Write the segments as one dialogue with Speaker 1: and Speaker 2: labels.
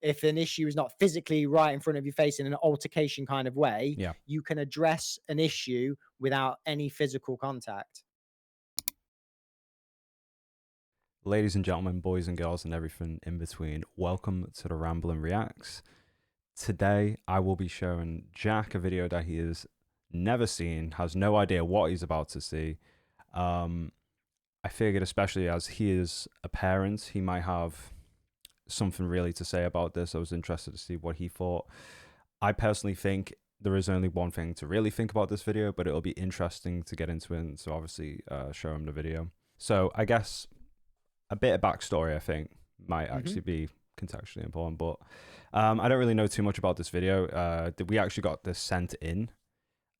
Speaker 1: if an issue is not physically right in front of your face in an altercation kind of way,
Speaker 2: Yeah.
Speaker 1: you can address an issue without any physical contact.
Speaker 2: Ladies and gentlemen, boys and girls, and everything in between, welcome to the Ramblin' Reacts. Today, I will be showing Jack a video that he has never seen, has no idea what he's about to see. I figured, especially as he is a parent, he might have something really to say about this. I was interested to see what he thought. I personally think there is only one thing to really think about this video, but it'll be interesting to get into it, and so obviously show him the video. So I guess a bit of backstory, I think, might actually be contextually important, but I don't really know too much about this video. We actually got this sent in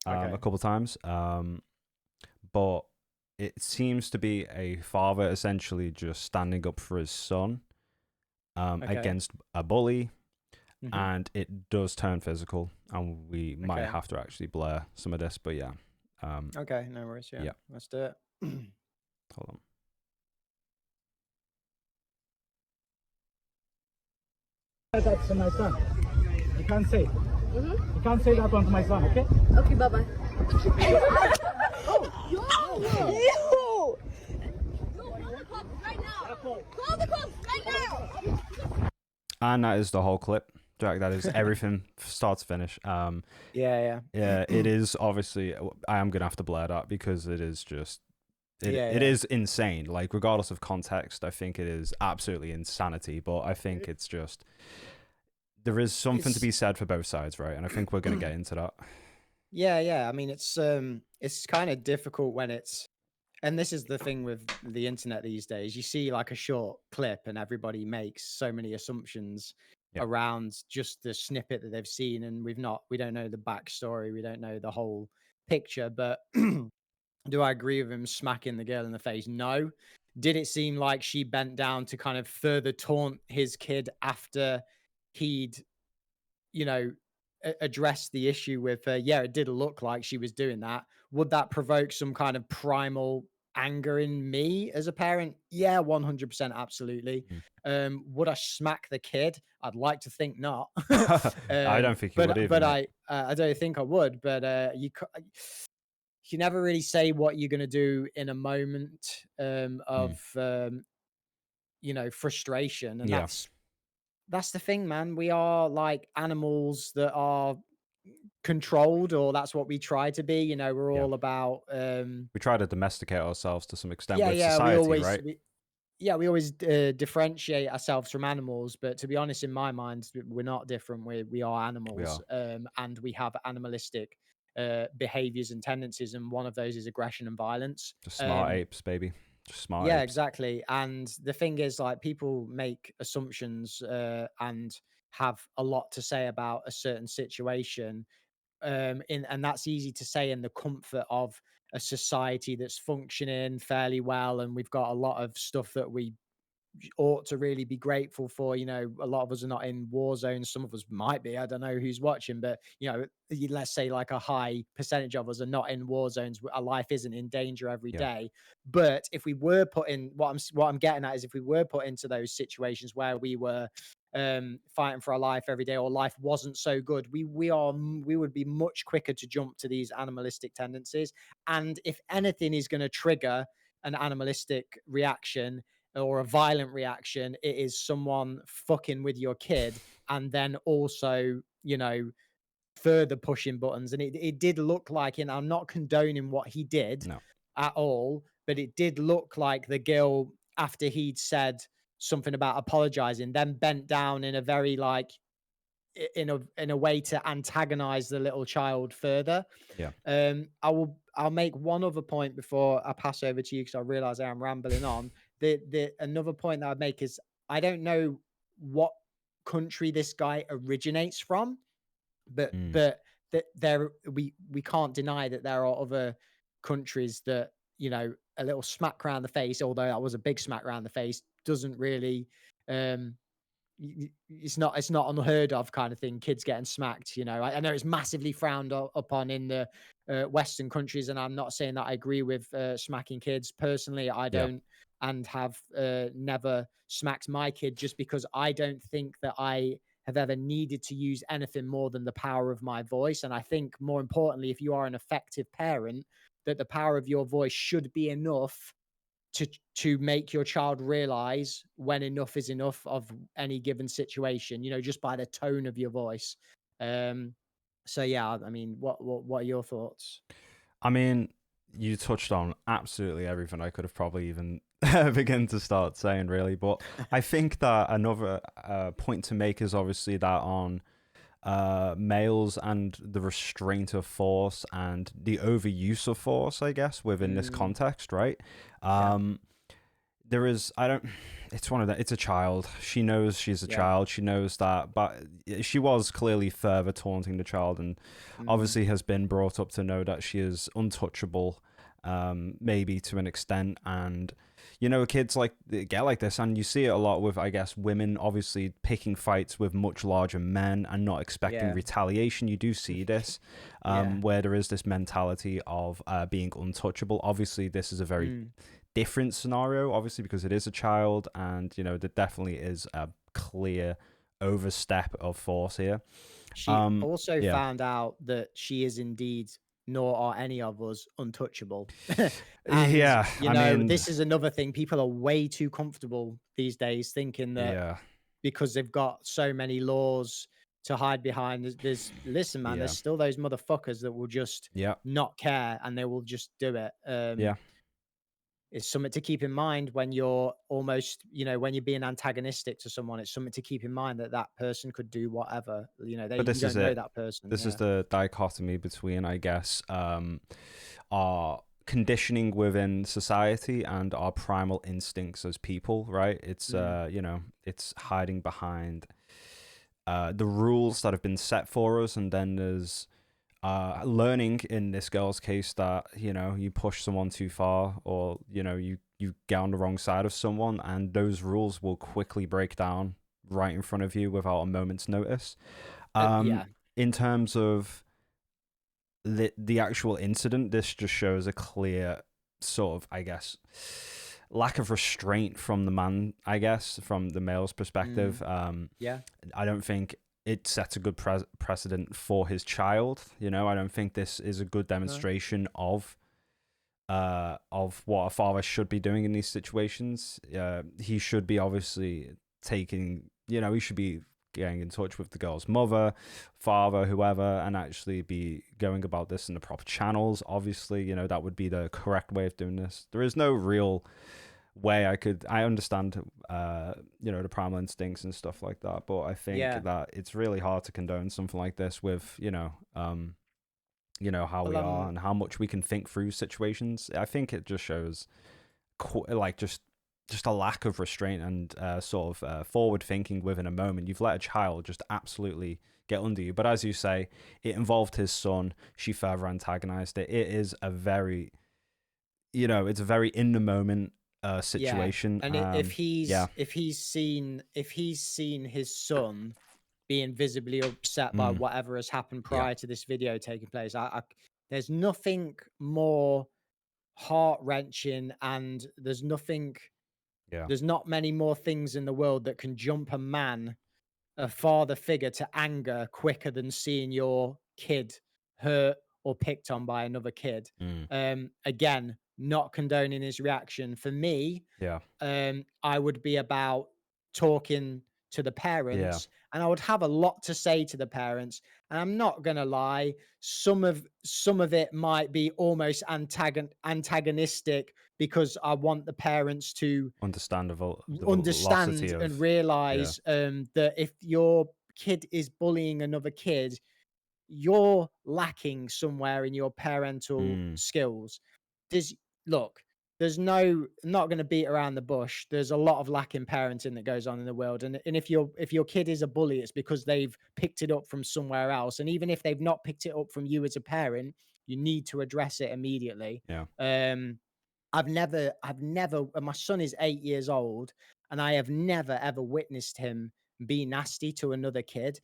Speaker 2: a couple times, but it seems to be a father essentially just standing up for his son against a bully, and it does turn physical, and we might have to actually blur some of this, but yeah.
Speaker 1: Okay, no worries. Yeah, let's do it.
Speaker 2: Hold on.
Speaker 3: That's my son. You can't say. You can't say that onto my son, okay?
Speaker 4: Okay, bye-bye.
Speaker 3: Yo!
Speaker 4: Right now. Call the cops right now.
Speaker 2: And that is the whole clip, Jack. That is everything, start to finish.
Speaker 1: Yeah.
Speaker 2: It is obviously. I am gonna have to blur that because it is just. It is insane. Like, regardless of context, I think it is absolutely insanity. But I think it's just there is something to be said for both sides, right? And I think we're gonna get into that.
Speaker 1: Yeah. I mean, it's kind of difficult when it's, and this is the thing with the internet these days. You see like a short clip, and everybody makes so many assumptions around just the snippet that they've seen, and we don't know the backstory, we don't know the whole picture. But do I agree with him smacking the girl in the face? No. Did it seem like she bent down to kind of further taunt his kid after he'd, addressed the issue with her? Yeah, it did look like she was doing that. Would that provoke some kind of primal anger in me as a parent? Yeah, 100%, absolutely. Would I smack the kid? I'd like to think not.
Speaker 2: I don't think you would either.
Speaker 1: But I don't think I would. But you never really say what you're going to do in a moment of frustration, and that's the thing, man. We are like animals that are controlled, or that's what we try to be. We're all about
Speaker 2: we try to domesticate ourselves to some extent with
Speaker 1: society,
Speaker 2: right?
Speaker 1: We always differentiate ourselves from animals, but to be honest, in my mind, we're not different. We are animals. And we have animalistic behaviors and tendencies, and one of those is aggression and violence.
Speaker 2: Just smart apes, baby. Just smart
Speaker 1: apes.
Speaker 2: Exactly.
Speaker 1: And the thing is, like, people make assumptions and have a lot to say about a certain situation, and that's easy to say in the comfort of a society that's functioning fairly well, and we've got a lot of stuff that we ought to really be grateful for. A lot of us are not in war zones. Some of us might be. I don't know who's watching, but let's say like a high percentage of us are not in war zones. Our life isn't in danger every day. But if we were put in, what I'm getting at is, if we were put into those situations where we were fighting for our life every day, or life wasn't so good, we would be much quicker to jump to these animalistic tendencies. And if anything is going to trigger an animalistic reaction or a violent reaction, it is someone fucking with your kid, and then also, further pushing buttons. And it did look like, and I'm not condoning what he did at all, but it did look like the girl, after he'd said something about apologizing, then bent down in a very in a way to antagonize the little child further. I'll make one other point before I pass over to you, because I realize I am rambling on. Another point that I'd make is, I don't know what country this guy originates from, but we can't deny that there are other countries that, a little smack around the face, although that was a big smack around the face, doesn't really it's not unheard of kind of thing. Kids getting smacked, I know it's massively frowned upon in the Western countries, and I'm not saying that I agree with smacking kids. Personally, I don't, and have never smacked my kid, just because I don't think that I have ever needed to use anything more than the power of my voice. And I think more importantly, if you are an effective parent, that the power of your voice should be enough to make your child realize when enough is enough of any given situation, just by the tone of your voice. Um, so yeah, I mean, what are your thoughts?
Speaker 2: I mean, you touched on absolutely everything I could have probably even begin to start saying, really. But I think that another point to make is obviously that on males and the restraint of force and the overuse of force, I guess, within this context, right?
Speaker 1: Yeah.
Speaker 2: There is, I don't, it's one of the, it's a child. She knows she's a
Speaker 1: Yeah.
Speaker 2: child. She knows that, but she was clearly further taunting the child, and obviously has been brought up to know that she is untouchable, maybe to an extent. And kids like get like this, and you see it a lot with, I guess, women obviously picking fights with much larger men and not expecting
Speaker 1: Yeah.
Speaker 2: retaliation. You do see this, where there is this mentality of being untouchable. Obviously, this is a very different scenario, obviously, because it is a child, and there definitely is a clear overstep of force here.
Speaker 1: She also found out that she is indeed, nor are any of us, untouchable. And
Speaker 2: Yeah, I mean,
Speaker 1: this is another thing. People are way too comfortable these days thinking that because they've got so many laws to hide behind, listen, man, there's still those motherfuckers that will just not care, and they will just do it. It's something to keep in mind when you're almost, when you're being antagonistic to someone. It's something to keep in mind that person could do whatever.
Speaker 2: But
Speaker 1: You
Speaker 2: this
Speaker 1: don't
Speaker 2: is
Speaker 1: know
Speaker 2: it.
Speaker 1: that person.
Speaker 2: This is the dichotomy between, I guess, our conditioning within society and our primal instincts as people, right? It's it's hiding behind the rules that have been set for us, and then there's learning in this girl's case that you push someone too far, or you get on the wrong side of someone, and those rules will quickly break down right in front of you without a moment's notice. In terms of the actual incident, this just shows a clear sort of, I guess, lack of restraint from the man, I guess, from the male's perspective. I don't think it sets a good precedent for his child. I don't think this is a good demonstration of what a father should be doing in these situations. He should be obviously taking, he should be getting in touch with the girl's mother, father, whoever, and actually be going about this in the proper channels. Obviously, that would be the correct way of doing this. There is no real way I understand the primal instincts and stuff like that, but I think that it's really hard to condone something like this with how we are and how much we can think through situations. I think it just shows just a lack of restraint and sort of forward thinking within a moment. You've let a child just absolutely get under you, but as you say, it involved his son. She further antagonized it. It is a very it's a very in the moment situation.
Speaker 1: And if he's seen his son being visibly upset by whatever has happened prior to this video taking place, there's nothing more heart-wrenching, and there's not many more things in the world that can jump a father figure to anger quicker than seeing your kid hurt or picked on by another kid. Again, not condoning his reaction. For me, I would be about talking to the parents, and I would have a lot to say to the parents. And I'm not gonna lie, some of it might be almost antagonistic, because I want the parents to
Speaker 2: understand
Speaker 1: and realize that if your kid is bullying another kid, you're lacking somewhere in your parental skills. I'm not going to beat around the bush. There's a lot of lacking parenting that goes on in the world. And if your kid is a bully, it's because they've picked it up from somewhere else. And even if they've not picked it up from you as a parent, you need to address it immediately. I've never, my son is 8 years old, and I have never, ever witnessed him be nasty to another kid.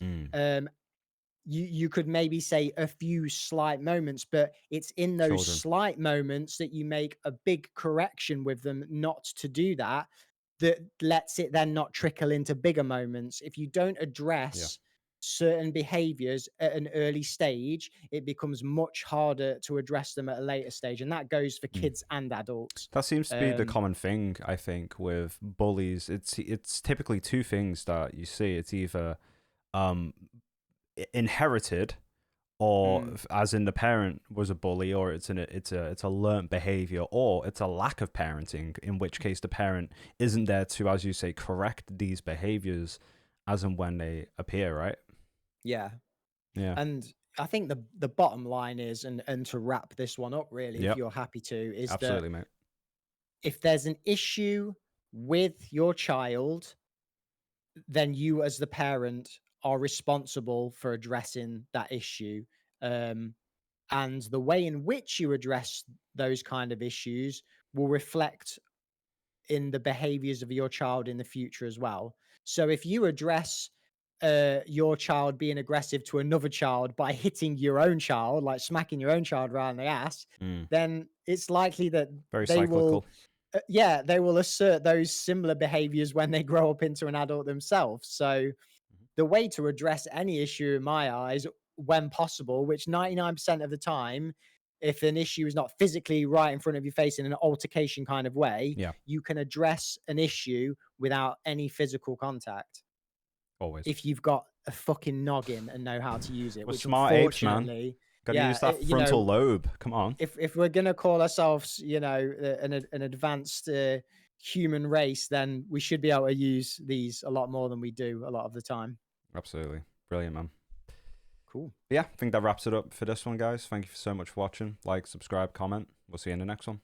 Speaker 1: You could maybe say a few slight moments, but it's in those slight moments that you make a big correction with them not to do that. that lets it then not trickle into bigger moments. If you don't address certain behaviors at an early stage, it becomes much harder to address them at a later stage. And that goes for kids and adults.
Speaker 2: That seems to be the common thing, I think, with bullies. It's typically two things that you see. It's either inherited, or as in the parent was a bully, or it's a learnt behavior, or it's a lack of parenting, in which case the parent isn't there to, as you say, correct these behaviors as and when they appear, right?
Speaker 1: Yeah.
Speaker 2: Yeah.
Speaker 1: And I think the bottom line is, and to wrap this one up, really, if you're happy to, is
Speaker 2: Absolutely,
Speaker 1: that
Speaker 2: mate.
Speaker 1: if there's an issue with your child, then you as the parent are responsible for addressing that issue. And the way in which you address those kind of issues will reflect in the behaviors of your child in the future as well. So if you address your child being aggressive to another child by hitting your own child, like smacking your own child around the ass, then it's likely that
Speaker 2: Very
Speaker 1: they
Speaker 2: cyclical.
Speaker 1: will, they will assert those similar behaviors when they grow up into an adult themselves. So the way to address any issue, in my eyes, when possible, which 99% of the time, if an issue is not physically right in front of your face in an altercation kind of way, you can address an issue without any physical contact.
Speaker 2: Always.
Speaker 1: If you've got a fucking noggin and know how to use it.
Speaker 2: We're
Speaker 1: which
Speaker 2: smart apes, man.
Speaker 1: unfortunately,
Speaker 2: Gotta use that frontal lobe. Come on.
Speaker 1: If we're gonna call ourselves, an advanced human race, then we should be able to use these a lot more than we do a lot of the time.
Speaker 2: Absolutely. Brilliant, man.
Speaker 1: Cool.
Speaker 2: Yeah, I think that wraps it up for this one, guys. Thank you so much for watching. Like, subscribe, comment. We'll see you in the next one.